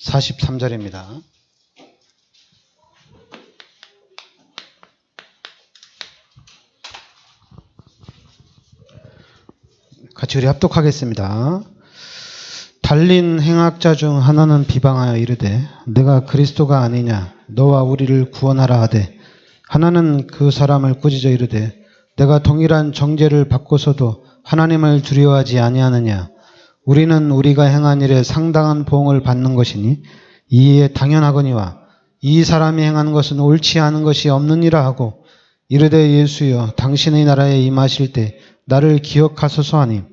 43절입니다. 같이 우리 합독하겠습니다. 달린 행악자 중 하나는 비방하여 이르되 내가 그리스도가 아니냐 너와 우리를 구원하라 하되 하나는 그 사람을 꾸짖어 이르되 내가 동일한 정죄를 받고서도 하나님을 두려워하지 아니하느냐 우리는 우리가 행한 일에 상당한 보응을 받는 것이니 이에 당연하거니와 이 사람이 행한 것은 옳지 않은 것이 없느니라 하고 이르되 예수여 당신의 나라에 임하실 때 나를 기억하소서 하니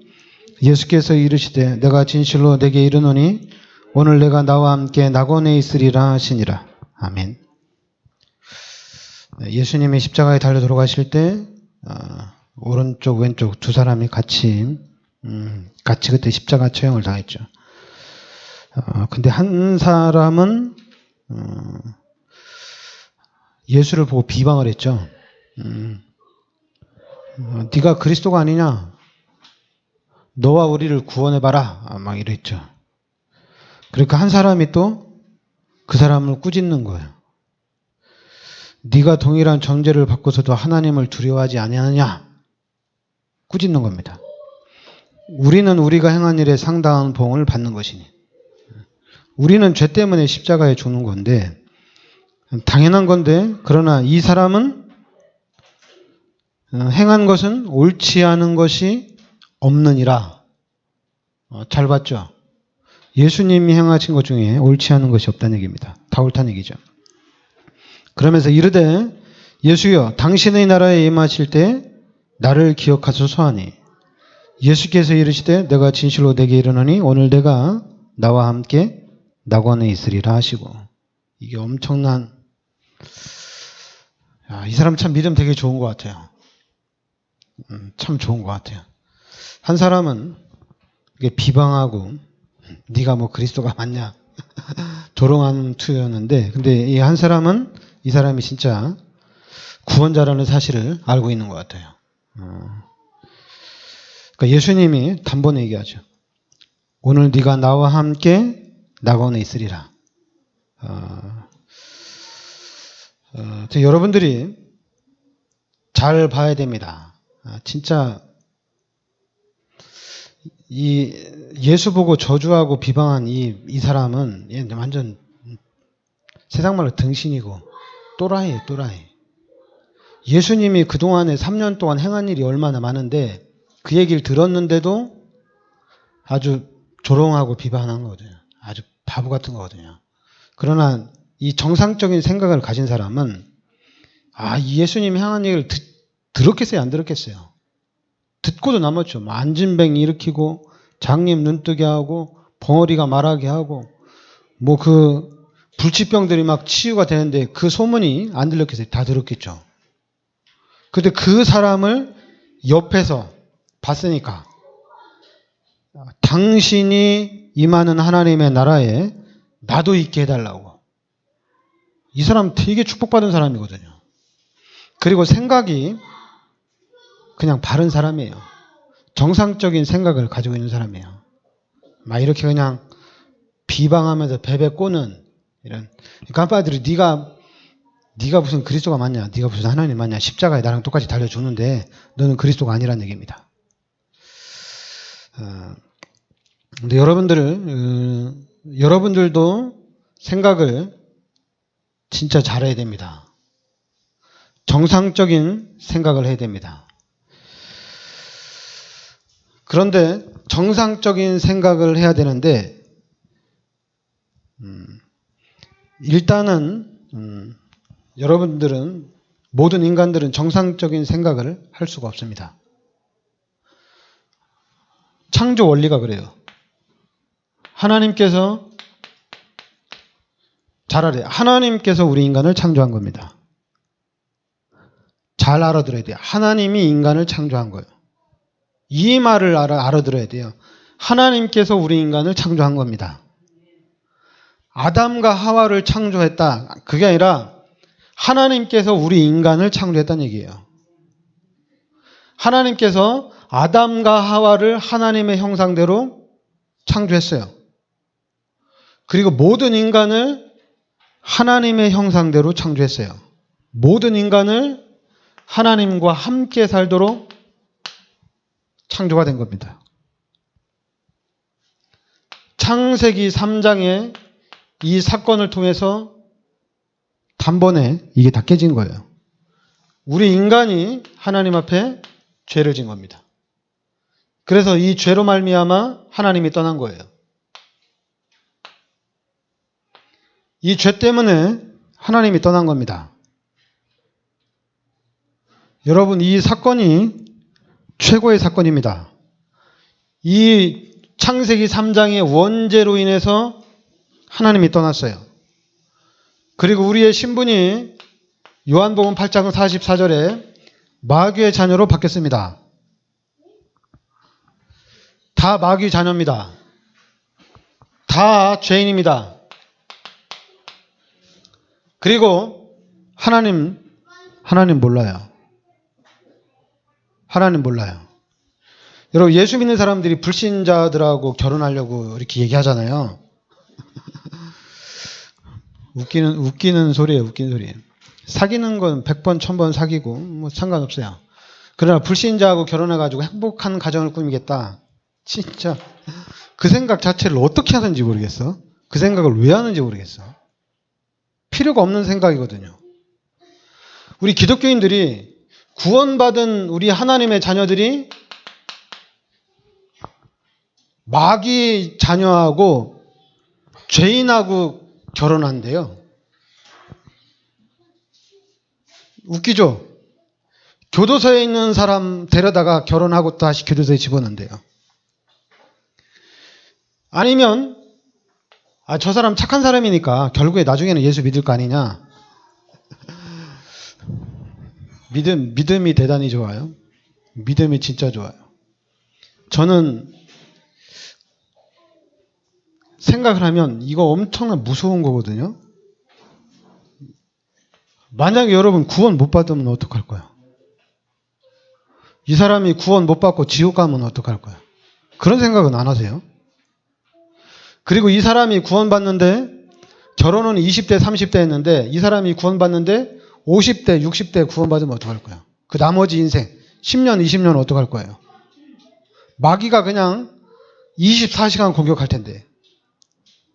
예수께서 이르시되 내가 진실로 내게 이르노니 오늘 내가 나와 함께 낙원에 있으리라 하시니라. 아멘. 예수님이 십자가에 달려 돌아가실 때 오른쪽 왼쪽 두 사람이 같이 그때 십자가 처형을 당했죠. 근데 한 사람은 예수를 보고 비방을 했죠. 네가 그리스도가 아니냐? 너와 우리를 구원해봐라. 막 이랬죠. 그러니까 한 사람이 또 그 사람을 꾸짖는 거예요. 네가 동일한 정죄를 받고서도 하나님을 두려워하지 아니하느냐? 꾸짖는 겁니다. 우리는 우리가 행한 일에 상당한 보응을 받는 것이니. 우리는 죄 때문에 십자가에 죽는 건데 당연한 건데 그러나 이 사람은 행한 것은 옳지 않은 것이 없느니라. 잘 봤죠? 예수님이 행하신 것 중에 옳지 않은 것이 없다는 얘기입니다. 다 옳다는 얘기죠. 그러면서 이르되 예수여 당신의 나라에 임하실 때 나를 기억하소서 하니 예수께서 이르시되 내가 진실로 내게 이르노니 오늘 내가 나와 함께 낙원에 있으리라 하시고 이게 엄청난 이 사람 참 믿음 되게 좋은 것 같아요. 참 좋은 것 같아요. 한 사람은 비방하고 네가 뭐 그리스도가 맞냐 조롱하는 투였는데 근데 이 한 사람은 이 사람이 진짜 구원자라는 사실을 알고 있는 것 같아요. 그러니까 예수님이 단번에 얘기하죠. 오늘 네가 나와 함께 낙원에 있으리라. 여러분들이 잘 봐야 됩니다. 진짜 이 예수 보고 저주하고 비방한 이 사람은 완전 세상 말로 등신이고 또라이예요, 또라이. 예수님이 그동안에 3년 동안 행한 일이 얼마나 많은데 그 얘기를 들었는데도 아주 조롱하고 비방한 거거든요. 아주 바보 같은 거거든요. 그러나 이 정상적인 생각을 가진 사람은 이 예수님이 행한 얘기를 들었겠어요, 안 들었겠어요? 듣고도 남았죠. 안진뱅이 일으키고 장님 눈뜨게 하고 벙어리가 말하게 하고 불치병들이 막 치유가 되는데 그 소문이 안 들렸겠어요? 다 들었겠죠. 근데 그 사람을 옆에서 봤으니까 당신이 임하는 하나님의 나라에 나도 있게 해달라고. 이 사람 되게 축복받은 사람이거든요. 그리고 생각이 그냥 바른 사람이에요. 정상적인 생각을 가지고 있는 사람이에요. 막 이렇게 그냥 비방하면서 베베 꼬는 이런. 그러니까 한마디로 네가 무슨 그리스도가 맞냐? 네가 무슨 하나님 맞냐? 십자가에 나랑 똑같이 달려 죽는데 너는 그리스도가 아니라는 얘기입니다. 근데 여러분들도 생각을 진짜 잘해야 됩니다. 정상적인 생각을 해야 됩니다. 그런데 정상적인 생각을 해야 되는데 일단은 여러분들은 모든 인간들은 정상적인 생각을 할 수가 없습니다. 창조 원리가 그래요. 하나님께서 잘 알아요. 하나님께서 우리 인간을 창조한 겁니다. 잘 알아들어야 돼요. 하나님이 인간을 창조한 거예요. 이 말을 알아들어야 돼요. 하나님께서 우리 인간을 창조한 겁니다. 아담과 하와를 창조했다. 그게 아니라 하나님께서 우리 인간을 창조했다는 얘기예요. 하나님께서 아담과 하와를 하나님의 형상대로 창조했어요. 그리고 모든 인간을 하나님의 형상대로 창조했어요. 모든 인간을 하나님과 함께 살도록 창조가 된 겁니다. 창세기 3장의 이 사건을 통해서 단번에 이게 다 깨진 거예요. 우리 인간이 하나님 앞에 죄를 진 겁니다. 그래서 이 죄로 말미암아 하나님이 떠난 거예요. 이 죄 때문에 하나님이 떠난 겁니다. 여러분, 이 사건이 최고의 사건입니다. 이 창세기 3장의 원죄로 인해서 하나님이 떠났어요. 그리고 우리의 신분이 요한복음 8장 44절에 마귀의 자녀로 바뀌었습니다. 다 마귀 자녀입니다. 다 죄인입니다. 그리고 하나님 몰라요. 하나님 몰라요. 여러분, 예수 믿는 사람들이 불신자들하고 결혼하려고 이렇게 얘기하잖아요. 웃기는 소리예요, 웃기는 소리. 사귀는 건 100번, 1000번 사귀고 뭐 상관없어요. 그러나 불신자하고 결혼해가지고 행복한 가정을 꾸미겠다. 진짜 그 생각 자체를 어떻게 하는지 모르겠어. 그 생각을 왜 하는지 모르겠어. 필요가 없는 생각이거든요. 우리 기독교인들이 구원받은 우리 하나님의 자녀들이 마귀 자녀하고 죄인하고 결혼한대요. 웃기죠? 교도소에 있는 사람 데려다가 결혼하고 다시 교도소에 집어넣는데요. 아니면 저 사람 착한 사람이니까 결국에 나중에는 예수 믿을 거 아니냐. 믿음이 대단히 좋아요. 믿음이 진짜 좋아요. 저는 생각을 하면 이거 엄청난 무서운 거거든요. 만약에 여러분 구원 못 받으면 어떡할 거야? 이 사람이 구원 못 받고 지옥 가면 어떡할 거야? 그런 생각은 안 하세요? 그리고 이 사람이 구원받는데 결혼은 20대, 30대 했는데 이 사람이 구원받는데 50대, 60대 구원받으면 어떡할 거야? 그 나머지 인생 10년, 20년 어떡할 거예요? 마귀가 그냥 24시간 공격할 텐데.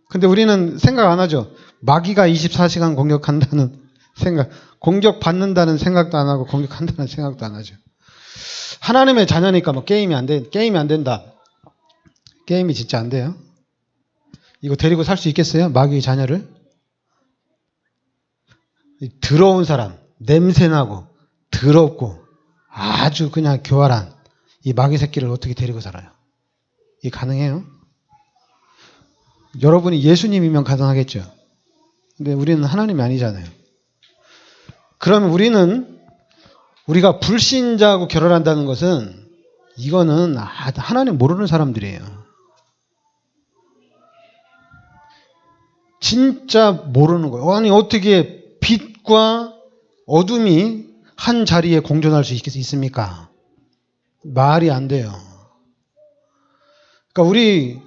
근데 우리는 생각 안 하죠. 마귀가 24시간 공격한다는 생각, 공격받는다는 생각도 안 하고 공격한다는 생각도 안 하죠. 하나님의 자녀니까 뭐 게임이 안 된다. 게임이 진짜 안 돼요. 이거 데리고 살 수 있겠어요? 마귀의 자녀를? 더러운 사람, 냄새나고 더럽고 아주 그냥 교활한 이 마귀 새끼를 어떻게 데리고 살아요? 이게 가능해요? 여러분이 예수님이면 가능하겠죠. 근데 우리는 하나님이 아니잖아요. 그러면 우리가 불신자하고 결혼한다는 것은 이거는 하나님 모르는 사람들이에요. 진짜 모르는 거예요. 아니 어떻게 빛과 어둠이 한 자리에 공존할 수 있습니까? 말이 안 돼요. 그러니까 우리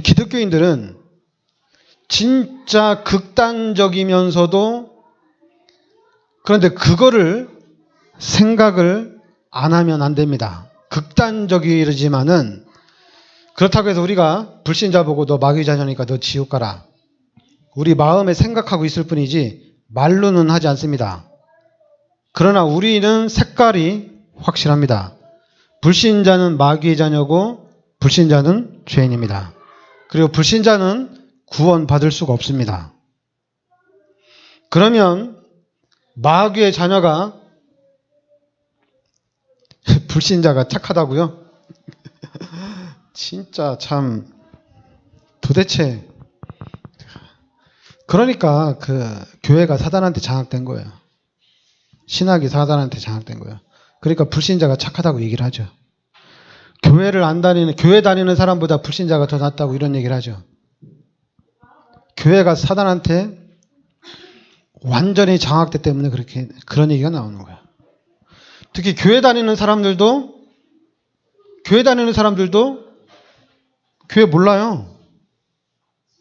기독교인들은 진짜 극단적이면서도 그런데 그거를 생각을 안 하면 안 됩니다. 극단적이지만은 그렇다고 해서 우리가 불신자 보고 너 마귀 자녀니까 너 지옥 가라. 우리 마음에 생각하고 있을 뿐이지 말로는 하지 않습니다. 그러나 우리는 색깔이 확실합니다. 불신자는 마귀의 자녀고 불신자는 죄인입니다. 그리고 불신자는 구원받을 수가 없습니다. 그러면 마귀의 자녀가 불신자가 착하다고요? 진짜 참 도대체 그러니까 그 교회가 사단한테 장악된 거예요. 신학이 사단한테 장악된 거예요. 그러니까 불신자가 착하다고 얘기를 하죠. 교회 다니는 사람보다 불신자가 더 낫다고 이런 얘기를 하죠. 교회가 사단한테 완전히 장악됐기 때문에 그런 얘기가 나오는 거예요. 특히 교회 다니는 사람들도 교회 몰라요.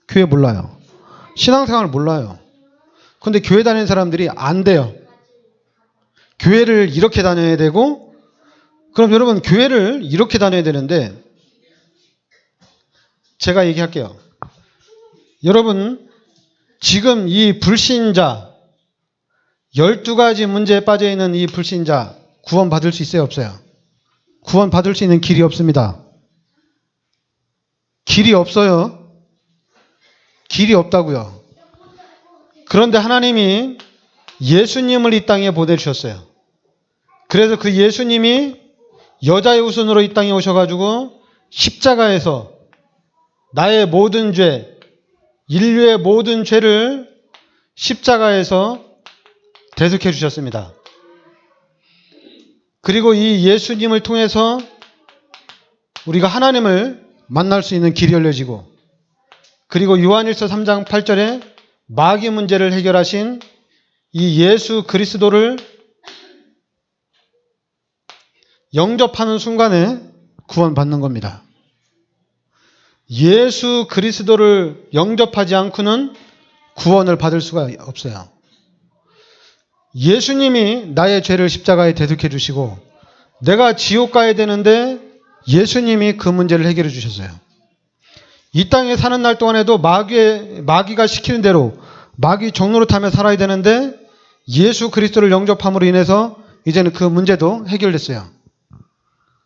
교회 몰라요. 신앙생활을 몰라요. 근데 교회 다니는 사람들이 안 돼요. 교회를 이렇게 다녀야 되고, 그럼 여러분 교회를 이렇게 다녀야 되는데, 제가 얘기할게요. 여러분 지금 이 불신자 12가지 문제에 빠져있는 이 불신자 구원받을 수 있어요? 없어요? 구원받을 수 있는 길이 없습니다. 길이 없어요. 길이 없다고요. 그런데 하나님이 예수님을 이 땅에 보내주셨어요. 그래서 그 예수님이 여자의 후손으로 이 땅에 오셔가지고 십자가에서 나의 모든 죄, 인류의 모든 죄를 십자가에서 대속해 주셨습니다. 그리고 이 예수님을 통해서 우리가 하나님을 만날 수 있는 길이 열려지고, 그리고 요한일서 3장 8절에 마귀 문제를 해결하신 이 예수 그리스도를 영접하는 순간에 구원받는 겁니다. 예수 그리스도를 영접하지 않고는 구원을 받을 수가 없어요. 예수님이 나의 죄를 십자가에 대속해 주시고 내가 지옥 가야 되는데 예수님이 그 문제를 해결해 주셨어요. 이 땅에 사는 날 동안에도 마귀가 시키는 대로 마귀 종노릇하며 살아야 되는데 예수 그리스도를 영접함으로 인해서 이제는 그 문제도 해결됐어요.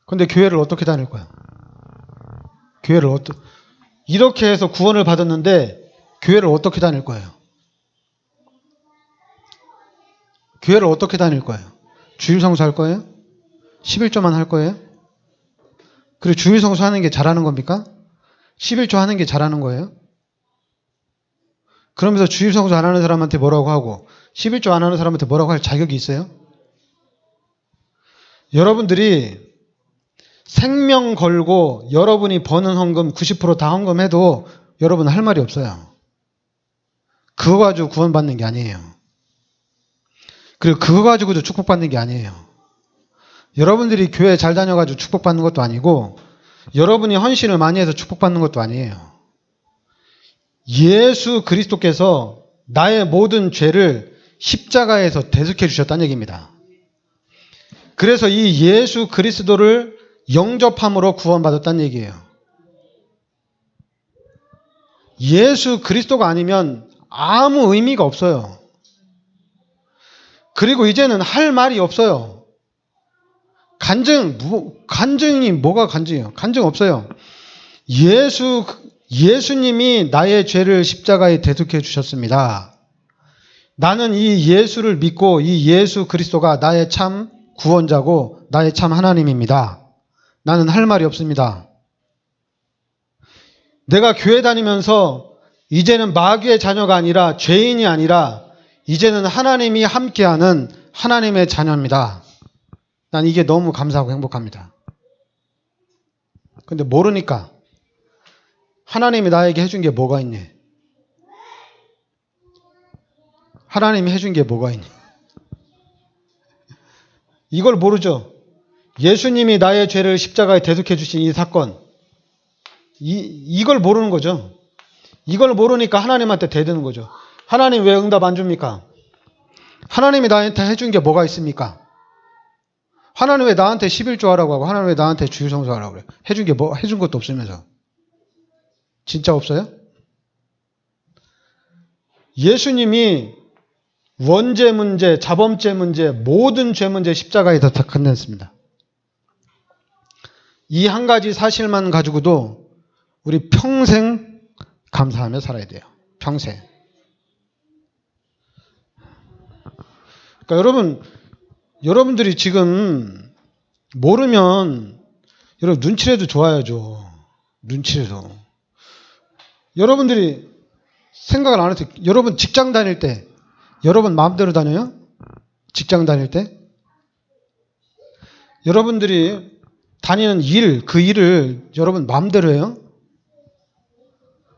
그런데 교회를 어떻게 다닐 거야? 이렇게 해서 구원을 받았는데 교회를 어떻게 다닐 거예요? 교회를 어떻게 다닐 거예요? 주일성수 할 거예요? 11조만 할 거예요? 그리고 주일성수 하는 게 잘하는 겁니까? 11조 하는 게 잘하는 거예요? 그러면서 주일성수 안 하는 사람한테 뭐라고 하고 11조 안 하는 사람한테 뭐라고 할 자격이 있어요? 여러분들이 생명 걸고 여러분이 버는 헌금 90% 다 헌금해도 여러분 할 말이 없어요. 그거 가지고 구원받는 게 아니에요. 그리고 그거 가지고도 축복받는 게 아니에요. 여러분들이 교회 잘 다녀가지고 축복받는 것도 아니고 여러분이 헌신을 많이 해서 축복받는 것도 아니에요. 예수 그리스도께서 나의 모든 죄를 십자가에서 대속해 주셨다는 얘기입니다. 그래서 이 예수 그리스도를 영접함으로 구원받았다는 얘기예요. 예수 그리스도가 아니면 아무 의미가 없어요. 그리고 이제는 할 말이 없어요. 간증이 뭐가 간증이에요? 간증 없어요. 예수님이 나의 죄를 십자가에 대속해 주셨습니다. 나는 이 예수를 믿고 이 예수 그리스도가 나의 참 구원자고 나의 참 하나님입니다. 나는 할 말이 없습니다. 내가 교회 다니면서 이제는 마귀의 자녀가 아니라 죄인이 아니라 이제는 하나님이 함께하는 하나님의 자녀입니다. 난 이게 너무 감사하고 행복합니다. 근데 모르니까 하나님이 나에게 해준 게 뭐가 있니? 하나님이 해준 게 뭐가 있니? 이걸 모르죠. 예수님이 나의 죄를 십자가에 대속해 주신 이 사건, 이걸 모르는 거죠. 이걸 모르니까 하나님한테 대드는 거죠. 하나님 왜 응답 안 줍니까? 하나님이 나한테 해준 게 뭐가 있습니까? 하나님 왜 나한테 11조 하라고 하고 하나님 왜 나한테 주일성수 하라고 그래? 해준 것도 없으면서. 진짜 없어요? 예수님이 원죄 문제, 자범죄 문제, 모든 죄 문제 십자가에 다 끝냈습니다. 이 한 가지 사실만 가지고도 우리 평생 감사하며 살아야 돼요. 평생. 그러니까 여러분들이 지금 모르면 여러분 눈치라도 줘야죠. 눈치라도. 여러분들이 생각을 안 해도 여러분 직장 다닐 때 여러분 마음대로 다녀요? 직장 다닐 때? 여러분들이 다니는 일, 그 일을 여러분 마음대로 해요?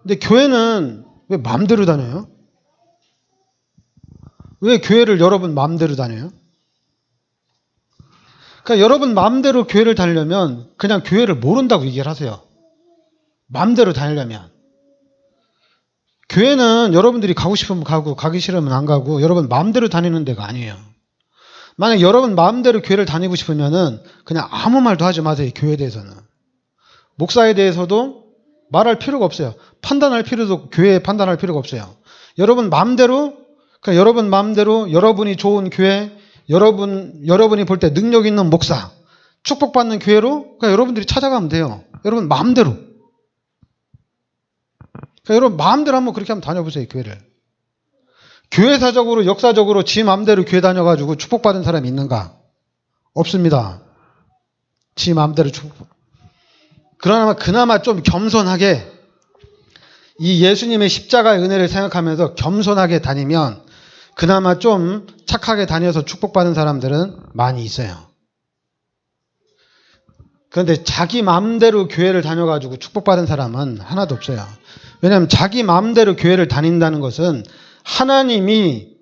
근데 교회는 왜 마음대로 다녀요? 왜 교회를 여러분 마음대로 다녀요? 그러니까 여러분 마음대로 교회를 다니려면 그냥 교회를 모른다고 얘기를 하세요. 마음대로 다니려면. 교회는 여러분들이 가고 싶으면 가고 가기 싫으면 안 가고 여러분 마음대로 다니는 데가 아니에요. 만약 여러분 마음대로 교회를 다니고 싶으면은 그냥 아무 말도 하지 마세요. 교회에 대해서는. 목사에 대해서도 말할 필요가 없어요. 판단할 필요도 교회에 판단할 필요가 없어요. 여러분 마음대로 그러니까 여러분 마음대로 여러분이 좋은 교회 여러분이 볼 때 능력 있는 목사 축복받는 교회로 그러니까 여러분들이 찾아가면 돼요. 여러분 마음대로. 그러니까 여러분 마음대로 한번 그렇게 한번 다녀보세요. 교회를. 교회사적으로 역사적으로 지 마음대로 교회 다녀가지고 축복받은 사람이 있는가? 없습니다. 지 마음대로 축복. 그나마 좀 겸손하게 이 예수님의 십자가의 은혜를 생각하면서 겸손하게 다니면 그나마 좀 착하게 다녀서 축복받은 사람들은 많이 있어요. 그런데 자기 마음대로 교회를 다녀가지고 축복받은 사람은 하나도 없어요. 왜냐하면 자기 마음대로 교회를 다닌다는 것은 하나님을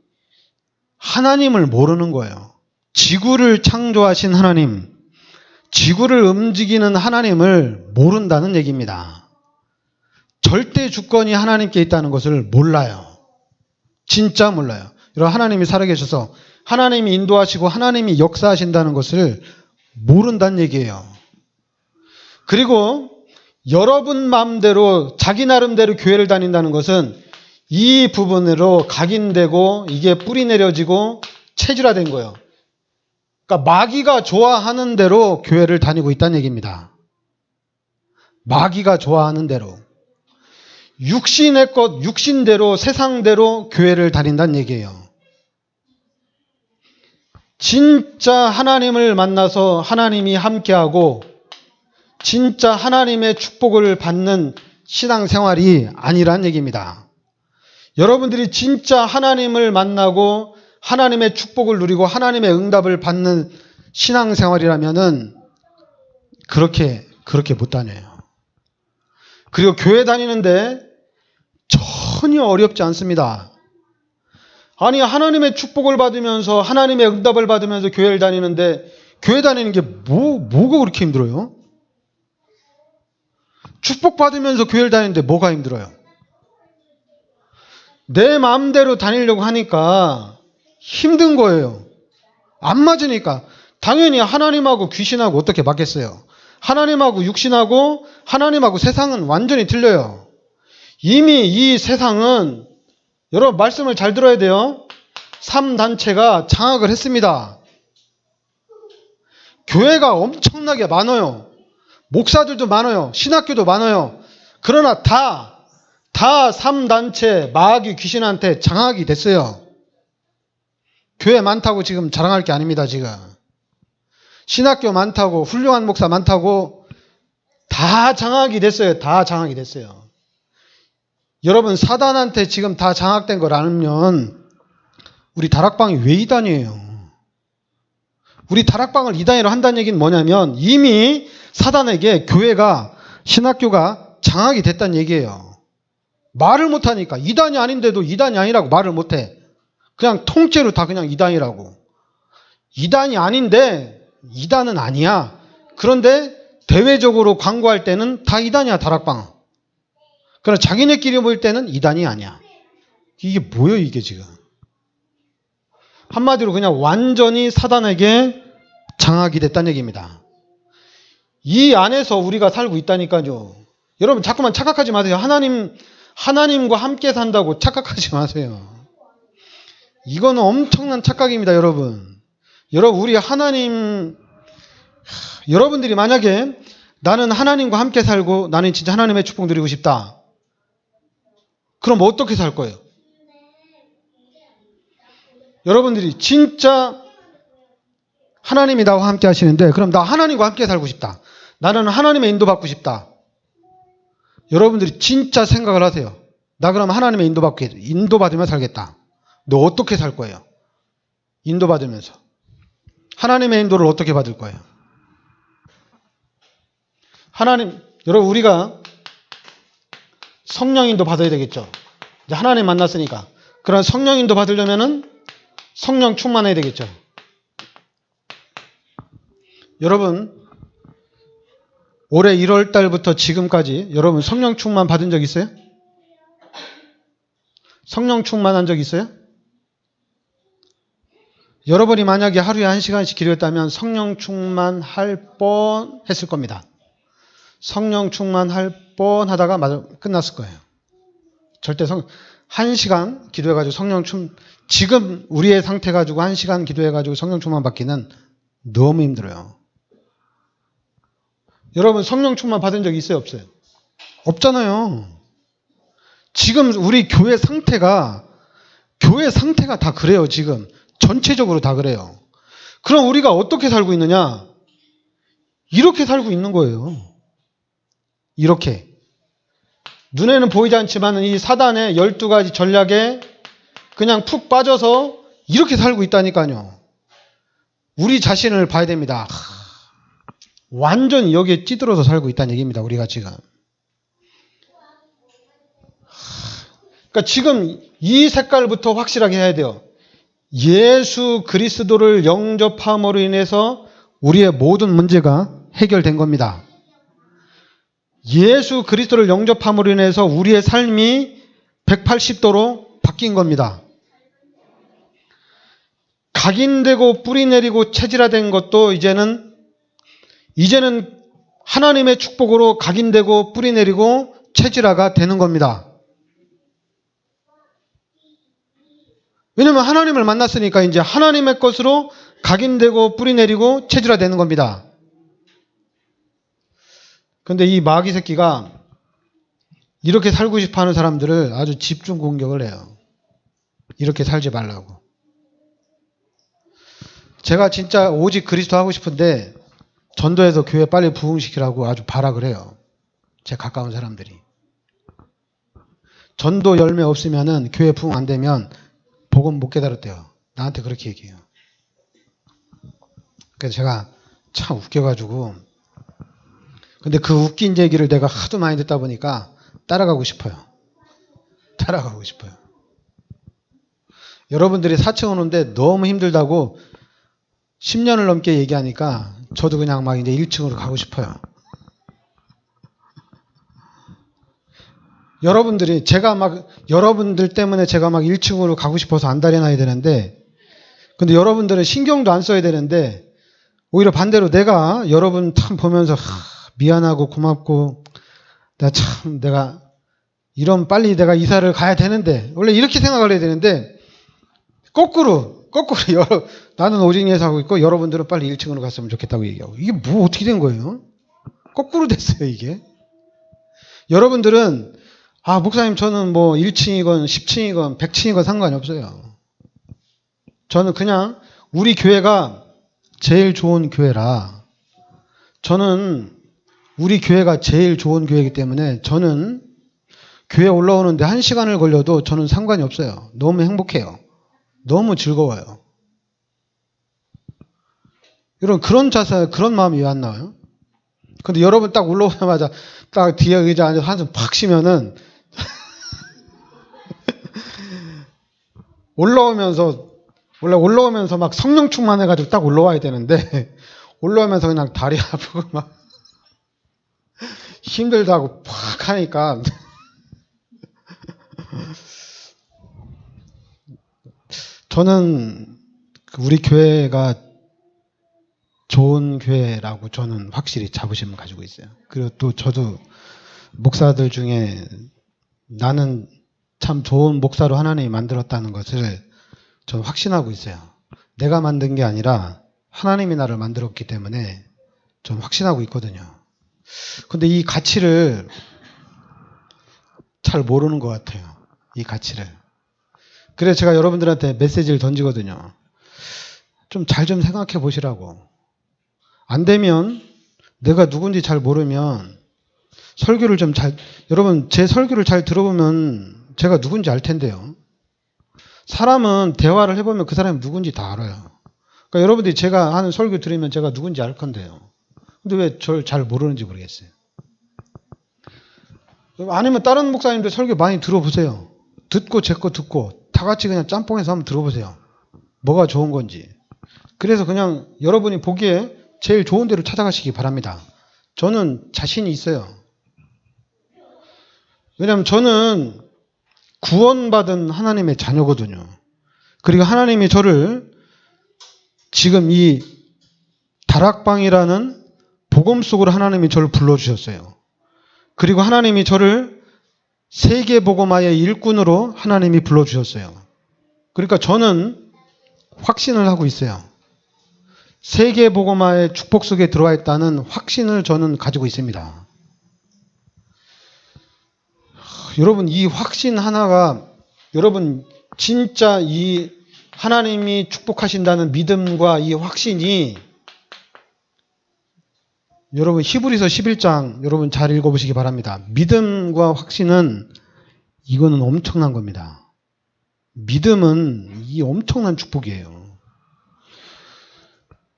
모르는 거예요. 지구를 창조하신 하나님, 지구를 움직이는 하나님을 모른다는 얘기입니다. 절대 주권이 하나님께 있다는 것을 몰라요. 진짜 몰라요. 여러분 하나님이 살아계셔서 하나님이 인도하시고 하나님이 역사하신다는 것을 모른다는 얘기예요. 그리고 여러분 마음대로 자기 나름대로 교회를 다닌다는 것은 이 부분으로 각인되고 이게 뿌리 내려지고 체질화된 거예요. 그러니까 마귀가 좋아하는 대로 교회를 다니고 있다는 얘기입니다. 마귀가 좋아하는 대로. 육신의 것, 육신대로 세상대로 교회를 다닌다는 얘기예요. 진짜 하나님을 만나서 하나님이 함께하고 진짜 하나님의 축복을 받는 신앙생활이 아니란 얘기입니다. 여러분들이 진짜 하나님을 만나고 하나님의 축복을 누리고 하나님의 응답을 받는 신앙생활이라면은 그렇게 못 다녀요. 그리고 교회 다니는데 전혀 어렵지 않습니다. 아니 하나님의 축복을 받으면서 하나님의 응답을 받으면서 교회를 다니는데 교회 다니는 게 뭐가 그렇게 힘들어요? 축복받으면서 교회를 다니는데 뭐가 힘들어요? 내 마음대로 다니려고 하니까 힘든 거예요. 안 맞으니까. 당연히 하나님하고 귀신하고 어떻게 맞겠어요? 하나님하고 육신하고 하나님하고 세상은 완전히 틀려요. 이미 이 세상은 여러분 말씀을 잘 들어야 돼요. 3단체가 장악을 했습니다. 교회가 엄청나게 많아요. 목사들도 많아요. 신학교도 많아요. 그러나 다 3단체 마귀 귀신한테 장악이 됐어요. 교회 많다고 지금 자랑할 게 아닙니다. 지금 신학교 많다고 훌륭한 목사 많다고 다 장악이 됐어요. 다 장악이 됐어요. 여러분 사단한테 지금 다 장악된 걸 알면 우리 다락방이 왜 이단이에요? 우리 다락방을 이단으로 한다는 얘기는 뭐냐면 이미 사단에게 교회가 신학교가 장악이 됐다는 얘기예요. 말을 못하니까 이단이 아닌데도 이단이 아니라고 말을 못해. 그냥 통째로 다 그냥 이단이라고. 이단이 아닌데 이단은 아니야. 그런데 대외적으로 광고할 때는 다 이단이야. 다락방. 그러나 자기네끼리 모일 때는 이단이 아니야. 이게 뭐예요 이게 지금. 한마디로 그냥 완전히 사단에게 장악이 됐다는 얘기입니다. 이 안에서 우리가 살고 있다니까요. 여러분 자꾸만 착각하지 마세요. 하나님과 함께 산다고 착각하지 마세요. 이거는 엄청난 착각입니다, 여러분. 우리 여러분들이 만약에 나는 하나님과 함께 살고 나는 진짜 하나님의 축복 누리고 싶다. 그럼 어떻게 살 거예요? 여러분들이 진짜 하나님이 나와 함께 하시는데 그럼 나 하나님과 함께 살고 싶다. 나는 하나님의 인도받고 싶다. 여러분들이 진짜 생각을 하세요. 나 그럼 하나님의 인도받으며 살겠다. 너 어떻게 살 거예요? 인도받으면서. 하나님의 인도를 어떻게 받을 거예요? 여러분 우리가 성령 인도 받아야 되겠죠. 이제 하나님 만났으니까. 그런 성령 인도 받으려면은 성령 충만해야 되겠죠. 여러분 올해 1월 달부터 지금까지 여러분 성령 충만 받은 적 있어요? 성령 충만한 적 있어요? 여러분이 만약에 하루에 1시간씩 기도했다면 성령 충만할 뻔 했을 겁니다. 성령 충만할 뻔 하다가 끝났을 거예요. 절대 1시간 기도해가지고 지금 우리의 상태 가지고 1시간 기도해가지고 성령 충만 받기는 너무 힘들어요. 여러분 성령 충만 받은 적 있어요? 없어요? 없잖아요. 지금 우리 교회 상태가 다 그래요. 지금 전체적으로 다 그래요. 그럼 우리가 어떻게 살고 있느냐? 이렇게 살고 있는 거예요. 이렇게. 눈에는 보이지 않지만 이 사단의 12가지 전략에 그냥 푹 빠져서 이렇게 살고 있다니까요. 우리 자신을 봐야 됩니다. 완전히 여기에 찌들어서 살고 있다는 얘기입니다. 우리가 지금. 그러니까 지금 이 색깔부터 확실하게 해야 돼요. 예수 그리스도를 영접함으로 인해서 우리의 모든 문제가 해결된 겁니다. 예수 그리스도를 영접함으로 인해서 우리의 삶이 180도로 바뀐 겁니다. 각인되고 뿌리 내리고 체질화된 것도 이제는 하나님의 축복으로 각인되고 뿌리 내리고 체질화가 되는 겁니다. 왜냐하면 하나님을 만났으니까 이제 하나님의 것으로 각인되고 뿌리 내리고 체질화되는 겁니다. 그런데 이 마귀 새끼가 이렇게 살고 싶어 하는 사람들을 아주 집중 공격을 해요. 이렇게 살지 말라고. 제가 진짜 오직 그리스도 하고 싶은데 전도해서 교회 빨리 부흥시키라고 아주 발악을 해요. 제 가까운 사람들이. 전도 열매 없으면은 교회 부흥 안 되면 복음 못 깨달았대요. 나한테 그렇게 얘기해요. 그래서 제가 참 웃겨가지고 근데 그 웃긴 얘기를 내가 하도 많이 듣다 보니까 따라가고 싶어요. 여러분들이 4층 오는데 너무 힘들다고 10년을 넘게 얘기하니까 저도 그냥 막 이제 1층으로 가고 싶어요. 여러분들 때문에 제가 막 1층으로 가고 싶어서 안달이 나야 되는데, 근데 여러분들은 신경도 안 써야 되는데, 오히려 반대로 내가 여러분 참 보면서 미안하고 고맙고, 빨리 내가 이사를 가야 되는데, 원래 이렇게 생각을 해야 되는데, 거꾸로 나는 오직리에서 하고 있고 여러분들은 빨리 1층으로 갔으면 좋겠다고 얘기하고, 이게 뭐 어떻게 된 거예요? 거꾸로 됐어요. 이게. 여러분들은 목사님 저는 뭐 1층이건 10층이건 100층이건 상관이 없어요. 저는 그냥 우리 교회가 제일 좋은 교회라, 저는 우리 교회가 제일 좋은 교회이기 때문에 저는 교회 올라오는데 1시간을 걸려도 저는 상관이 없어요. 너무 행복해요. 너무 즐거워요. 여러분 그런 마음이 왜 안 나와요? 근데 여러분 딱 올라오자마자 딱 뒤에 의자 앉아서 한숨 팍 쉬면은 올라오면서 막 성령 충만해가지고 딱 올라와야 되는데 올라오면서 그냥 다리 아프고 막 힘들다고 팍 하니까 저는 우리 교회가 좋은 교회라고 저는 확실히 자부심을 가지고 있어요. 그리고 또 저도 목사들 중에 나는 참 좋은 목사로 하나님이 만들었다는 것을 저는 확신하고 있어요. 내가 만든 게 아니라 하나님이 나를 만들었기 때문에 저는 확신하고 있거든요. 근데 이 가치를 잘 모르는 것 같아요. 이 가치를. 그래서 제가 여러분들한테 메시지를 던지거든요. 좀 잘 좀 생각해 보시라고. 안 되면 내가 누군지 잘 모르면 여러분 제 설교를 잘 들어보면 제가 누군지 알 텐데요. 사람은 대화를 해보면 그 사람이 누군지 다 알아요. 그러니까 여러분들이 제가 하는 설교 들으면 제가 누군지 알 건데요. 근데 왜 저를 잘 모르는지 모르겠어요. 아니면 다른 목사님들 설교 많이 들어보세요. 듣고 제 거 듣고 다 같이 그냥 짬뽕해서 한번 들어보세요. 뭐가 좋은 건지. 그래서 그냥 여러분이 보기에 제일 좋은 데로 찾아가시기 바랍니다. 저는 자신이 있어요. 왜냐하면 저는 구원받은 하나님의 자녀거든요. 그리고 하나님이 저를 지금 이 다락방이라는 복음 속으로 하나님이 저를 불러주셨어요. 그리고 하나님이 저를 세계복음화의 일꾼으로 하나님이 불러주셨어요. 그러니까 저는 확신을 하고 있어요. 세계복음화의 축복 속에 들어와 있다는 확신을 저는 가지고 있습니다. 여러분, 이 확신 하나가, 여러분 진짜 이 하나님이 축복하신다는 믿음과 이 확신이, 여러분 히브리서 11장 여러분 잘 읽어보시기 바랍니다. 믿음과 확신은 이거는 엄청난 겁니다. 믿음은 이 엄청난 축복이에요.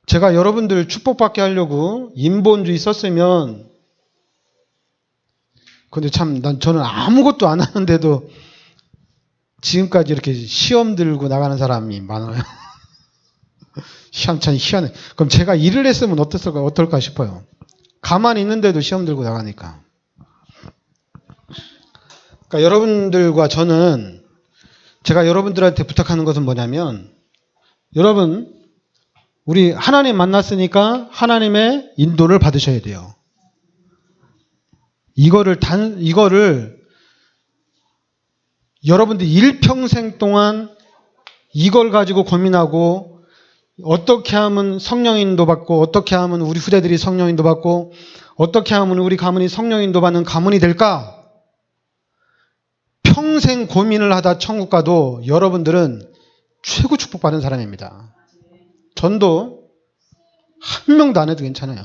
제가 여러분들 축복받게 하려고 인본주의 썼으면, 근데 참 저는 아무것도 안 하는데도 지금까지 이렇게 시험 들고 나가는 사람이 많아요. 참 희한해. 그럼 제가 일을 했으면 어떨까 싶어요. 가만히 있는데도 시험 들고 나가니까. 그러니까 여러분들과 저는, 제가 여러분들한테 부탁하는 것은 뭐냐면, 여러분 우리 하나님 만났으니까 하나님의 인도를 받으셔야 돼요. 이거를 여러분들이 일평생 동안 이걸 가지고 고민하고, 어떻게 하면 성령 인도 받고, 어떻게 하면 우리 후대들이 성령 인도 받고, 어떻게 하면 우리 가문이 성령 인도 받는 가문이 될까? 평생 고민을 하다 천국 가도 여러분들은 최고 축복받은 사람입니다. 전도 한 명도 안 해도 괜찮아요.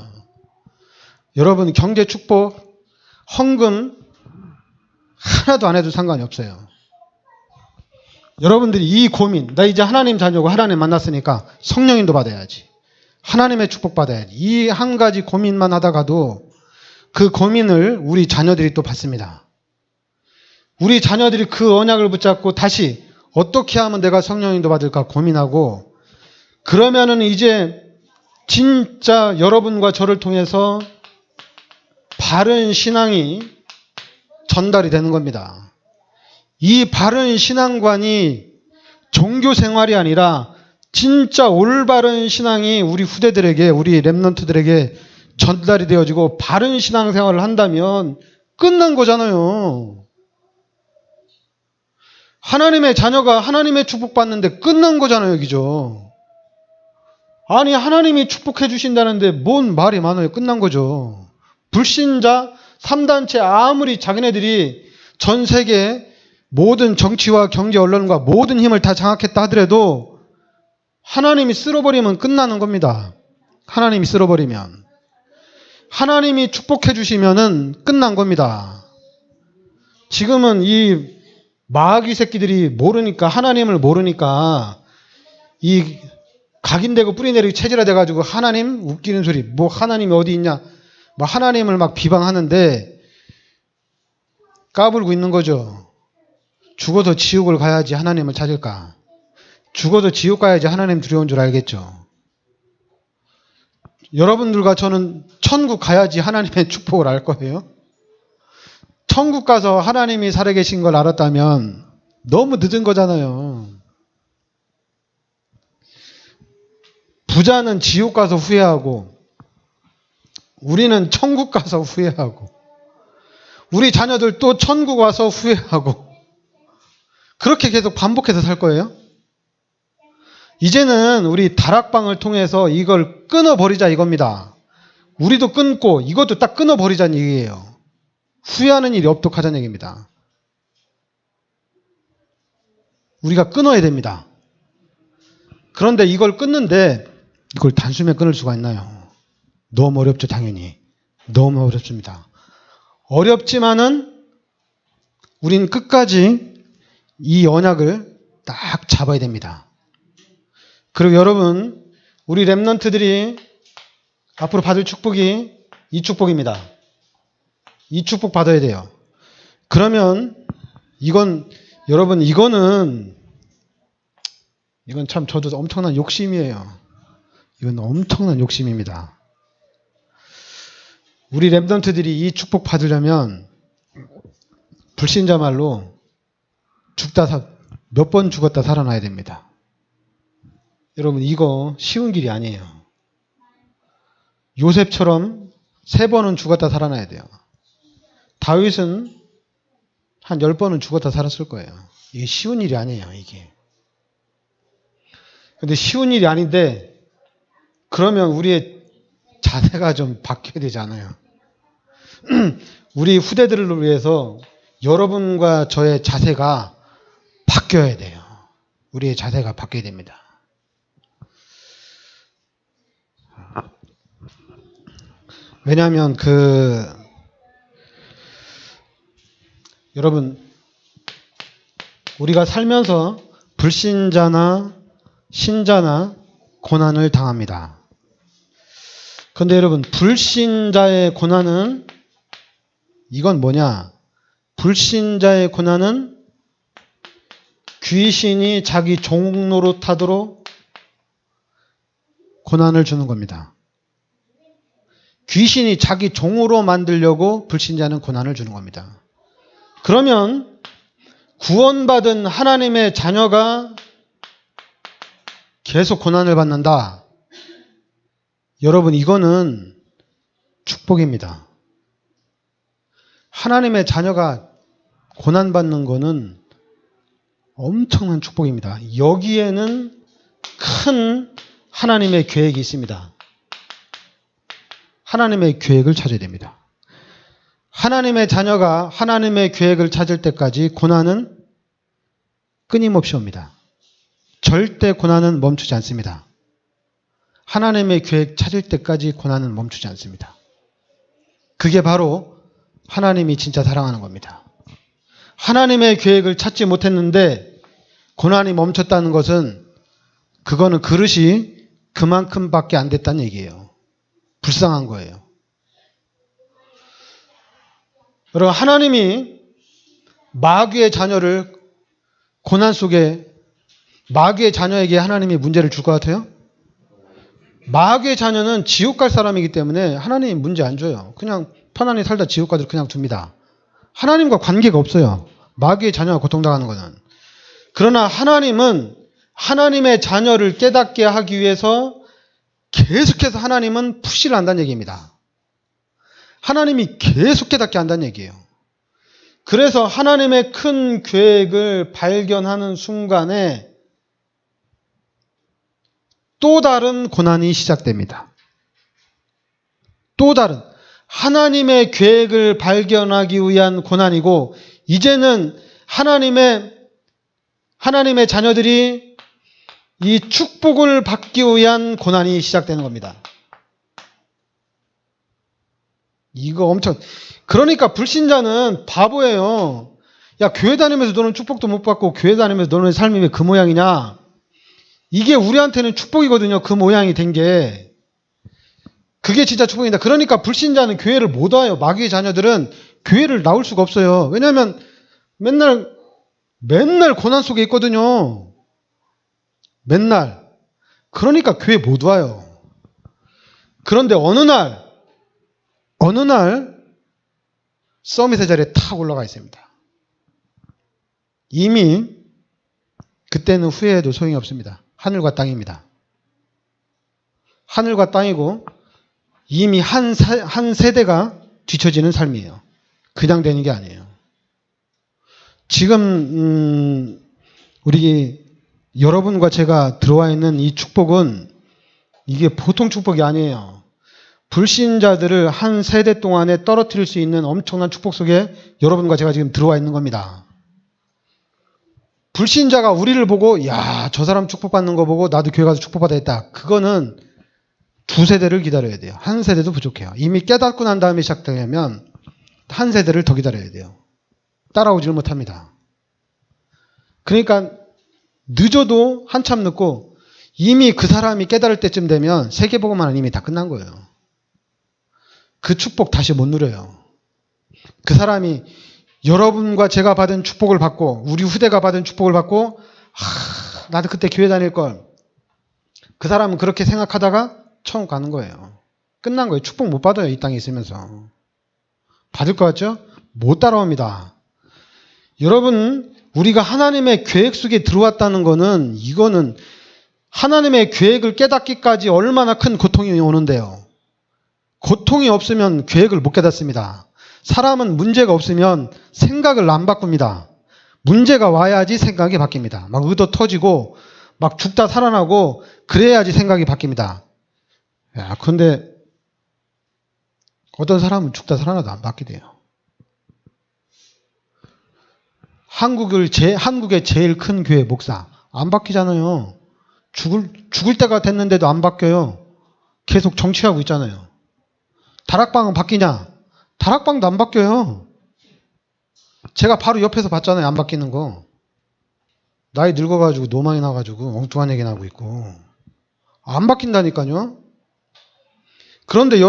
여러분 경제 축복, 헌금 하나도 안 해도 상관이 없어요. 여러분들이 이 고민, 나 이제 하나님 자녀고 하나님 만났으니까 성령인도 받아야지, 하나님의 축복 받아야지, 이 한 가지 고민만 하다가도 그 고민을 우리 자녀들이 또 받습니다. 우리 자녀들이 그 언약을 붙잡고 다시 어떻게 하면 내가 성령인도 받을까 고민하고, 그러면은 이제 진짜 여러분과 저를 통해서 바른 신앙이 전달이 되는 겁니다. 이 바른 신앙관이 종교 생활이 아니라 진짜 올바른 신앙이 우리 후대들에게, 우리 렘넌트들에게 전달이 되어지고 바른 신앙 생활을 한다면 끝난 거잖아요. 하나님의 자녀가 하나님의 축복받는데 끝난 거잖아요, 그죠? 아니, 하나님이 축복해 주신다는데 뭔 말이 많아요. 끝난 거죠. 불신자 3단체 아무리 자기네들이 전 세계 모든 정치와 경제 언론과 모든 힘을 다 장악했다 하더라도 하나님이 쓸어버리면 끝나는 겁니다. 하나님이 쓸어버리면, 하나님이 축복해 주시면은 끝난 겁니다. 지금은 이 마귀 새끼들이 모르니까, 하나님을 모르니까 이 각인되고 뿌리내리고 체질화돼가지고 하나님 웃기는 소리, 뭐 하나님이 어디 있냐, 뭐 하나님을 막 비방하는데 까불고 있는 거죠. 죽어서 지옥을 가야지 하나님을 찾을까? 죽어서 지옥 가야지 하나님 두려운 줄 알겠죠. 여러분들과 저는 천국 가야지 하나님의 축복을 알 거예요. 천국 가서 하나님이 살아계신 걸 알았다면 너무 늦은 거잖아요. 부자는 지옥 가서 후회하고 우리는 천국 가서 후회하고, 우리 자녀들 또 천국 와서 후회하고, 그렇게 계속 반복해서 살 거예요. 이제는 우리 다락방을 통해서 이걸 끊어버리자 이겁니다. 우리도 끊고 이것도 딱 끊어버리자는 얘기예요. 후회하는 일이 없도록 하자는 얘기입니다. 우리가 끊어야 됩니다. 그런데 이걸 끊는데 이걸 단숨에 끊을 수가 있나요? 너무 어렵죠, 당연히. 너무 어렵습니다. 어렵지만은 우린 끝까지 이 언약을 딱 잡아야 됩니다. 그리고 여러분, 우리 렘넌트들이 앞으로 받을 축복이 이 축복입니다. 이 축복 받아야 돼요. 그러면 여러분 이건 참 저도 엄청난 욕심이에요. 이건 엄청난 욕심입니다. 우리 렘넌트들이 이 축복 받으려면 불신자 말로 몇 번 죽었다 살아나야 됩니다. 여러분, 이거 쉬운 길이 아니에요. 요셉처럼 3번은 죽었다 살아나야 돼요. 다윗은 한 10번은 죽었다 살았을 거예요. 이게 쉬운 일이 아니에요, 이게. 근데 쉬운 일이 아닌데, 그러면 우리의 자세가 좀 바뀌어야 되지 않아요? 우리 후대들을 위해서 여러분과 저의 자세가 바뀌어야 돼요. 우리의 자세가 바뀌어야 됩니다. 왜냐하면 여러분, 우리가 살면서 불신자나 신자나 고난을 당합니다. 그런데 여러분, 불신자의 고난은 이건 뭐냐? 불신자의 고난은 귀신이 자기 종 노릇하도록 고난을 주는 겁니다. 귀신이 자기 종으로 만들려고 불신자는 고난을 주는 겁니다. 그러면 구원받은 하나님의 자녀가 계속 고난을 받는다. 여러분, 이거는 축복입니다. 하나님의 자녀가 고난받는 거는 엄청난 축복입니다. 여기에는 큰 하나님의 계획이 있습니다. 하나님의 계획을 찾아야 됩니다. 하나님의 자녀가 하나님의 계획을 찾을 때까지 고난은 끊임없이 옵니다. 절대 고난은 멈추지 않습니다. 하나님의 계획 찾을 때까지 고난은 멈추지 않습니다. 그게 바로 하나님이 진짜 사랑하는 겁니다. 하나님의 계획을 찾지 못했는데 고난이 멈췄다는 것은 그거는 그릇이 그만큼밖에 안 됐다는 얘기예요. 불쌍한 거예요. 여러분, 하나님이 마귀의 자녀를 고난 속에 마귀의 자녀에게 하나님이 문제를 줄 것 같아요? 마귀의 자녀는 지옥 갈 사람이기 때문에 하나님이 문제 안 줘요. 그냥 편안히 살다 지옥 가도 그냥 둡니다. 하나님과 관계가 없어요. 마귀의 자녀가 고통당하는 것은. 그러나 하나님은 하나님의 자녀를 깨닫게 하기 위해서 계속해서 하나님은 푸시를 한다는 얘기입니다. 하나님이 계속 깨닫게 한다는 얘기예요. 그래서 하나님의 큰 계획을 발견하는 순간에 또 다른 고난이 시작됩니다. 또 다른 하나님의 계획을 발견하기 위한 고난이고, 이제는 하나님의 자녀들이 이 축복을 받기 위한 고난이 시작되는 겁니다. 이거 엄청, 그러니까 불신자는 바보예요. 야, 교회 다니면서 너는 축복도 못 받고 교회 다니면서 너는 삶이 왜 그 모양이냐? 이게 우리한테는 축복이거든요. 그 모양이 된 게. 그게 진짜 축복입니다. 그러니까 불신자는 교회를 못 와요. 마귀의 자녀들은 교회를 나올 수가 없어요. 왜냐하면 맨날 고난 속에 있거든요. 맨날. 그러니까 교회 못 와요. 그런데 어느 날 서밋의 자리에 탁 올라가 있습니다. 이미 그때는 후회해도 소용이 없습니다. 하늘과 땅입니다. 하늘과 땅이고 이미 한 세대가 뒤처지는 삶이에요. 그냥 되는 게 아니에요. 지금 우리 여러분과 제가 들어와 있는 이 축복은 이게 보통 축복이 아니에요. 불신자들을 한 세대 동안에 떨어뜨릴 수 있는 엄청난 축복 속에 여러분과 제가 지금 들어와 있는 겁니다. 불신자가 우리를 보고 야, 저 사람 축복받는 거 보고 나도 교회 가서 축복받아야겠다. 그거는 2세대를 기다려야 돼요. 한 세대도 부족해요. 이미 깨닫고 난 다음에 시작되려면 한 세대를 더 기다려야 돼요. 따라오지를 못합니다. 그러니까 늦어도 한참 늦고 이미 그 사람이 깨달을 때쯤 되면 세계복음화는 이미 다 끝난 거예요. 그 축복 다시 못 누려요. 그 사람이 여러분과 제가 받은 축복을 받고 우리 후대가 받은 축복을 받고 나도 그때 교회 다닐 걸. 그 사람은 그렇게 생각하다가 천국 가는 거예요. 끝난 거예요. 축복 못 받아요. 이 땅에 있으면서. 받을 것 같죠? 못 따라옵니다. 여러분, 우리가 하나님의 계획 속에 들어왔다는 거는 이거는 하나님의 계획을 깨닫기까지 얼마나 큰 고통이 오는데요. 고통이 없으면 계획을 못 깨닫습니다. 사람은 문제가 없으면 생각을 안 바꿉니다. 문제가 와야지 생각이 바뀝니다. 막 의도 터지고 막 죽다 살아나고 그래야지 생각이 바뀝니다. 야, 근데 어떤 사람은 죽다 살아나도 안 바뀌대요. 한국의 제일 큰 교회 목사 안 바뀌잖아요. 죽을 때가 됐는데도 안 바뀌어요. 계속 정치하고 있잖아요. 다락방은 바뀌냐? 다락방도 안 바뀌어요. 제가 바로 옆에서 봤잖아요. 안 바뀌는 거. 나이 늙어가지고 노망이 나가지고 엉뚱한 얘기 나고 있고. 안 바뀐다니까요. 그런데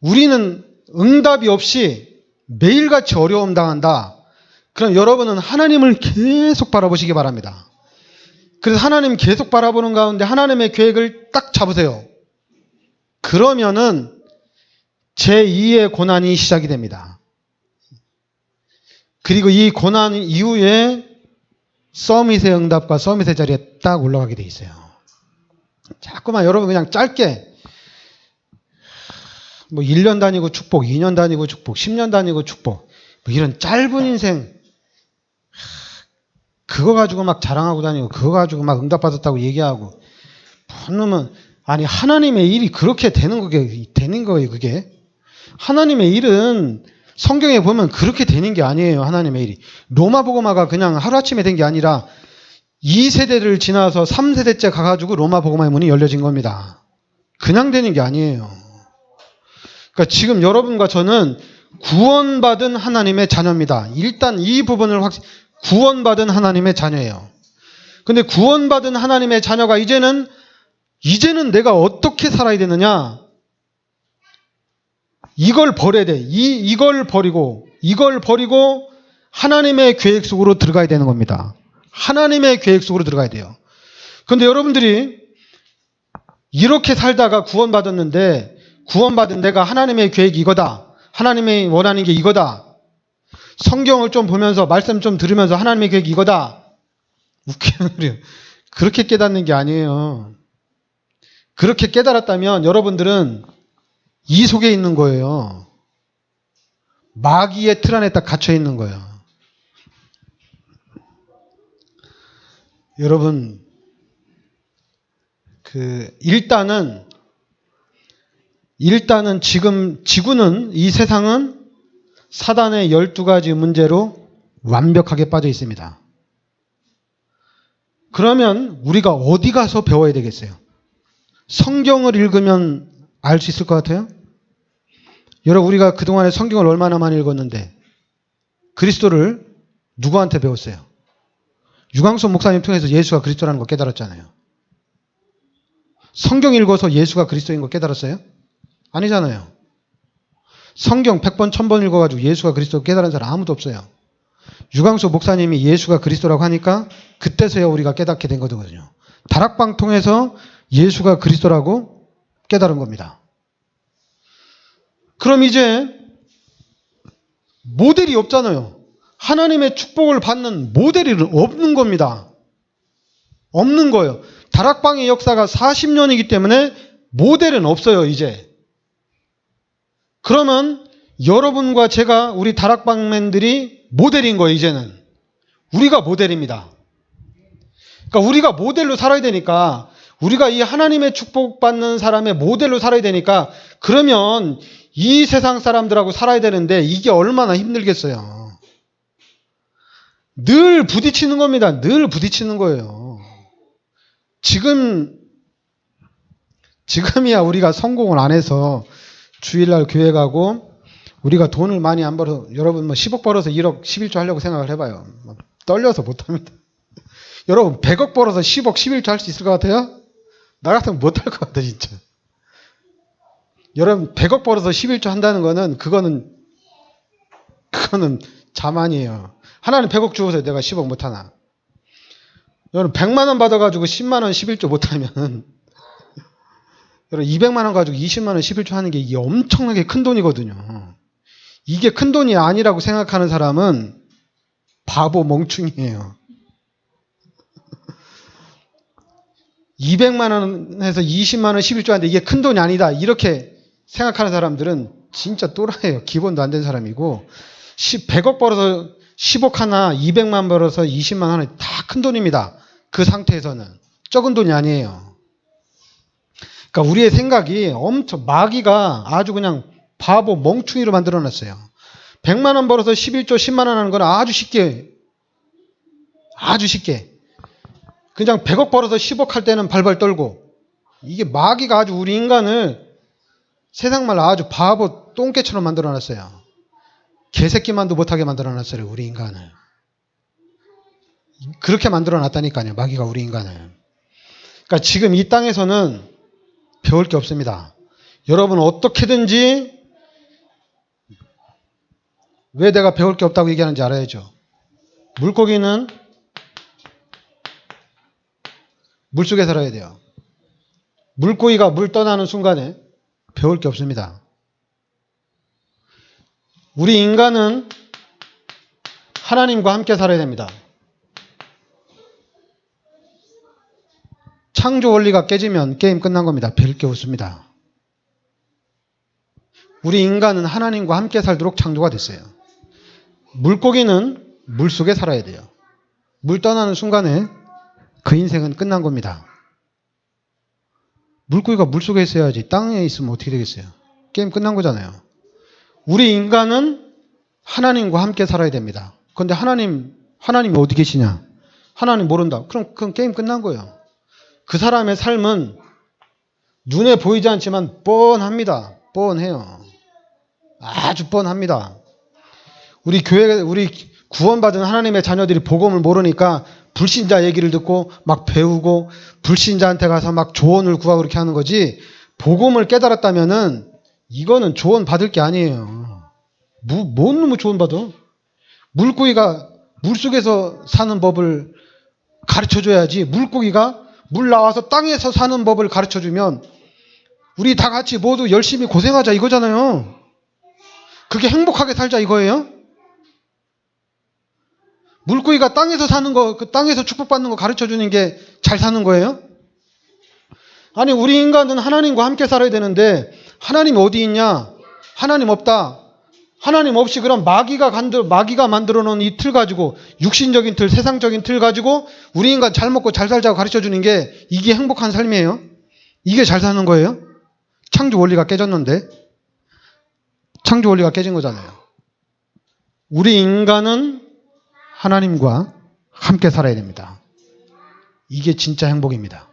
우리는 응답이 없이 매일같이 어려움 당한다. 그럼 여러분은 하나님을 계속 바라보시기 바랍니다. 그래서 하나님 계속 바라보는 가운데 하나님의 계획을 딱 잡으세요. 그러면은 제2의 고난이 시작이 됩니다. 그리고 이 고난 이후에 서밋의 응답과 서밋의 자리에 딱 올라가게 돼 있어요. 자꾸만 여러분 그냥 짧게 뭐 1년 다니고 축복, 2년 다니고 축복, 10년 다니고 축복 뭐 이런 짧은 인생 그거 가지고 막 자랑하고 다니고 그거 가지고 막 응답받았다고 얘기하고 놈은 아니 하나님의 일이 그렇게 되는 거예요. 그게 하나님의 일은 성경에 보면 그렇게 되는 게 아니에요. 하나님의 일이 로마복음화가 그냥 하루아침에 된 게 아니라 2세대를 지나서 3세대째 가가지고 로마복음화의 문이 열려진 겁니다. 그냥 되는 게 아니에요. 그러니까 지금 여러분과 저는 구원받은 하나님의 자녀입니다. 일단 이 부분을 구원받은 하나님의 자녀예요. 근데 구원받은 하나님의 자녀가 이제는 내가 어떻게 살아야 되느냐? 이걸 버려야 돼. 이걸 버리고 하나님의 계획 속으로 들어가야 되는 겁니다. 하나님의 계획 속으로 들어가야 돼요. 그런데 여러분들이 이렇게 살다가 구원받았는데 구원받은 내가 하나님의 계획이 이거다. 하나님이 원하는 게 이거다. 성경을 좀 보면서 말씀 좀 들으면서 하나님의 계획이 이거다. 웃기는 소리예요. 그렇게 깨닫는 게 아니에요. 그렇게 깨달았다면 여러분들은 이 속에 있는 거예요. 마귀의 틀 안에 딱 갇혀 있는 거예요. 여러분, 일단은 지금 지구는 이 세상은 사단의 12가지 문제로 완벽하게 빠져 있습니다. 그러면 우리가 어디 가서 배워야 되겠어요? 성경을 읽으면 알 수 있을 것 같아요? 여러분 우리가 그동안에 성경을 얼마나 많이 읽었는데 그리스도를 누구한테 배웠어요? 유광수 목사님 통해서 예수가 그리스도라는 거 깨달았잖아요. 성경 읽어서 예수가 그리스도인 거 깨달았어요? 아니잖아요. 성경 100번, 1000번 읽어가지고 예수가 그리스도 깨달은 사람 아무도 없어요. 유광수 목사님이 예수가 그리스도라고 하니까 그때서야 우리가 깨닫게 된 거거든요. 다락방 통해서 예수가 그리스도라고 깨달은 겁니다. 그럼 이제 모델이 없잖아요. 하나님의 축복을 받는 모델이 없는 겁니다. 없는 거예요. 다락방의 역사가 40년이기 때문에 모델은 없어요, 이제. 그러면 여러분과 제가 우리 다락방맨들이 모델인 거예요, 이제는. 우리가 모델입니다. 그러니까 우리가 모델로 살아야 되니까 우리가 이 하나님의 축복받는 사람의 모델로 살아야 되니까 그러면 이 세상 사람들하고 살아야 되는데 이게 얼마나 힘들겠어요. 늘 부딪히는 겁니다. 늘 부딪히는 거예요. 지금이야 우리가 성공을 안 해서 주일날 교회 가고 우리가 돈을 많이 안 벌어서 여러분 10억 벌어서 1억 11조 하려고 생각을 해봐요. 떨려서 못합니다. 여러분 100억 벌어서 10억 11조 할 수 있을 것 같아요? 나 같으면 못할 것 같아 진짜. 여러분 100억 벌어서 11조 한다는 거는 그거는 자만이에요. 하나는 100억 주어서 내가 10억 못하나. 여러분 100만 원 받아가지고 10만 원 11조 못하면 여러분 200만 원 가지고 20만 원 11조 하는 게 이게 엄청나게 큰 돈이거든요. 이게 큰 돈이 아니라고 생각하는 사람은 바보 멍충이에요. 200만 원에서 20만 원 11조 하는데 이게 큰 돈이 아니다. 이렇게 생각하는 사람들은 진짜 또라이예요. 기본도 안 된 사람이고 100억 벌어서 10억 하나 200만 벌어서 20만 하나 다 큰 돈입니다. 그 상태에서는 적은 돈이 아니에요. 그러니까 우리의 생각이 엄청 마귀가 아주 그냥 바보 멍충이로 만들어놨어요. 100만 원 벌어서 11조 10만 원 하는 건 아주 쉽게 그냥 100억 벌어서 10억 할 때는 발발 떨고 이게 마귀가 아주 우리 인간을 세상말로 아주 바보 똥개처럼 만들어놨어요. 개새끼만도 못하게 만들어놨어요. 우리 인간을. 그렇게 만들어놨다니까요. 마귀가 우리 인간을. 그러니까 지금 이 땅에서는 배울 게 없습니다. 여러분 어떻게든지 왜 내가 배울 게 없다고 얘기하는지 알아야죠. 물고기는 물속에 살아야 돼요. 물고기가 물 떠나는 순간에 배울 게 없습니다. 우리 인간은 하나님과 함께 살아야 됩니다. 창조 원리가 깨지면 게임 끝난 겁니다. 배울 게 없습니다. 우리 인간은 하나님과 함께 살도록 창조가 됐어요. 물고기는 물속에 살아야 돼요. 물 떠나는 순간에 그 인생은 끝난 겁니다. 물고기가 물속에 있어야지 땅에 있으면 어떻게 되겠어요? 게임 끝난 거잖아요. 우리 인간은 하나님과 함께 살아야 됩니다. 그런데 하나님이 어디 계시냐? 하나님 모른다. 그럼 그건 게임 끝난 거예요. 그 사람의 삶은 눈에 보이지 않지만 뻔합니다. 뻔해요. 아주 뻔합니다. 우리 구원받은 하나님의 자녀들이 복음을 모르니까 불신자 얘기를 듣고 막 배우고 불신자한테 가서 막 조언을 구하고 그렇게 하는 거지, 복음을 깨달았다면은 이거는 조언 받을 게 아니에요. 뭔 놈의 조언 받아? 물고기가 물속에서 사는 법을 가르쳐줘야지. 물고기가 물 나와서 땅에서 사는 법을 가르쳐주면 우리 다 같이 모두 열심히 고생하자 이거잖아요. 그게 행복하게 살자 이거예요? 물고기가 땅에서 사는 거, 그 땅에서 축복받는 거 가르쳐주는 게 잘 사는 거예요? 아니, 우리 인간은 하나님과 함께 살아야 되는데 하나님 어디 있냐? 하나님 없다. 하나님 없이 그럼 마귀가 만들어 놓은 이 틀 가지고, 육신적인 틀, 세상적인 틀 가지고 우리 인간 잘 먹고 잘 살자고 가르쳐주는 게 이게 행복한 삶이에요? 이게 잘 사는 거예요? 창조 원리가 깨졌는데. 창조 원리가 깨진 거잖아요. 우리 인간은 하나님과 함께 살아야 됩니다. 이게 진짜 행복입니다.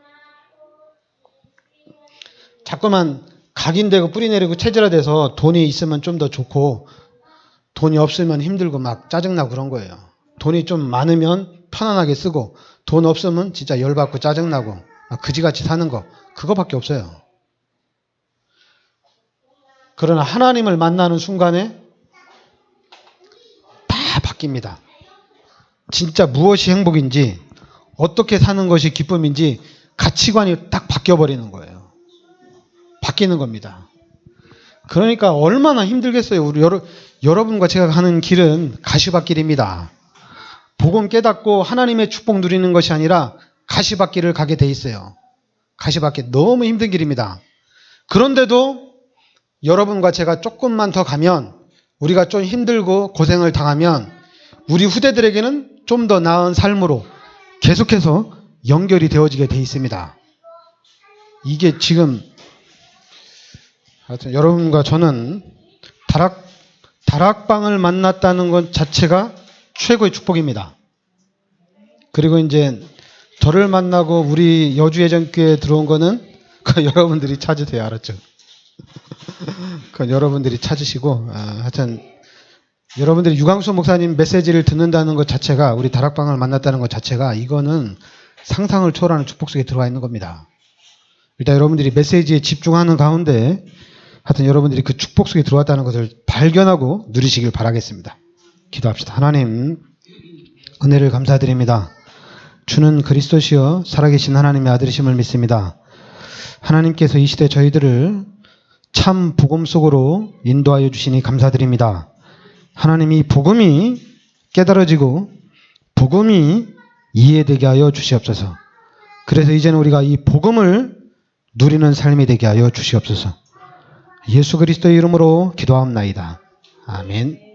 자꾸만 각인되고 뿌리 내리고 체질화돼서 돈이 있으면 좀 더 좋고 돈이 없으면 힘들고 막 짜증나고 그런 거예요. 돈이 좀 많으면 편안하게 쓰고 돈 없으면 진짜 열받고 짜증나고 막 그지같이 사는 거, 그거밖에 없어요. 그러나 하나님을 만나는 순간에 다 바뀝니다. 진짜 무엇이 행복인지, 어떻게 사는 것이 기쁨인지 가치관이 딱 바뀌어버리는 거예요. 바뀌는 겁니다. 그러니까 얼마나 힘들겠어요. 우리 여러분과 제가 가는 길은 가시밭길입니다. 복음 깨닫고 하나님의 축복 누리는 것이 아니라 가시밭길을 가게 돼 있어요. 가시밭길 너무 힘든 길입니다. 그런데도 여러분과 제가 조금만 더 가면, 우리가 좀 힘들고 고생을 당하면 우리 후대들에게는 좀 더 나은 삶으로 계속해서 연결이 되어지게 돼 있습니다. 이게 지금 하여튼 여러분과 저는 다락방을 만났다는 것 자체가 최고의 축복입니다. 그리고 이제 저를 만나고 우리 여주예전교회에 들어온 거는 여러분들이 찾으세요. 알았죠? 그건 여러분들이 찾으시고, 하여튼 여러분들이 유광수 목사님 메시지를 듣는다는 것 자체가, 우리 다락방을 만났다는 것 자체가, 이거는 상상을 초월하는 축복 속에 들어와 있는 겁니다. 일단 여러분들이 메시지에 집중하는 가운데 하여튼 여러분들이 그 축복 속에 들어왔다는 것을 발견하고 누리시길 바라겠습니다. 기도합시다. 하나님, 은혜를 감사드립니다. 주는 그리스도시여 살아계신 하나님의 아들이심을 믿습니다. 하나님께서 이 시대 저희들을 참 복음 속으로 인도하여 주시니 감사드립니다. 하나님, 이 복음이 깨달아지고 복음이 이해되게 하여 주시옵소서. 그래서 이제는 우리가 이 복음을 누리는 삶이 되게 하여 주시옵소서. 예수 그리스도의 이름으로 기도하옵나이다. 아멘.